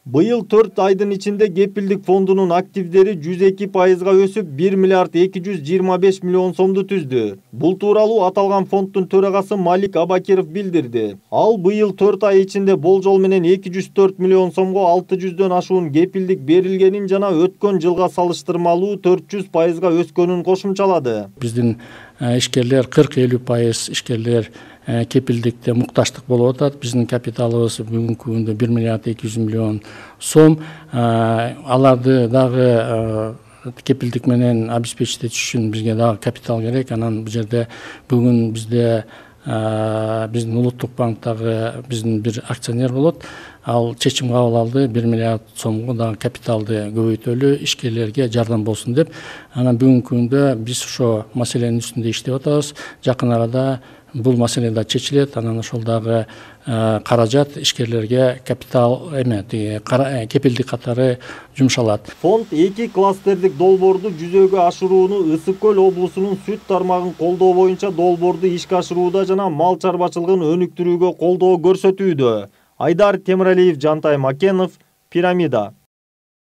Быйыл 4 айдын ичинде кепилдик фондунун активдери 102%га өсүп 1 миллиард 225 миллион сомду түздү. Бул тууралуу аталган фонддун төрагасы Малик Абакиров билдирди. Ал быйыл 4 ай ичинде болжол менен 204 миллион сомго 600дөн ашуун кепилдик берилгенин жана өткөн жылга салыштырмалуу 400%га өскөнүн кошумчалады. Биздин ишкерлер 40-50% ишкерлер кепилдикте мукташтык болуп атат. Биздин капиталыбыз бүгүнкү күндө 1 миллиард 200 миллион сом. Аларды дагы кепилдик менен обеспечить этиш үчүн бизге дагы капитал керек. Анан бул жерде бүгүн бизде биздин улуттук банктагы биздин бир акционер болот. Ал чечим кабыл алды 1 миллиард сомго дагы капиталды көбөйтөлү, ишкерлерге жардам болсун деп. Анан бүгүнкү күндө биз ошо маселенин үстүндө иштеп атабыз. Жакын арада бул маселе да чечилет. Анан ошол дагы каражат ишкерлерге капитал кепилдик катары жумшалат. Фонд 2 кластердик долбоорду жүзөгө ашырууну Ысык Көл облусунун сүт тармагын колдоо боюнча долбоорду ишке ашырууда жана мал чарбачылыгын өнүктүрүүгө колдоо көрсөтүүдө. Айдар Темиралиев, Жантай Макенов, Пирамида.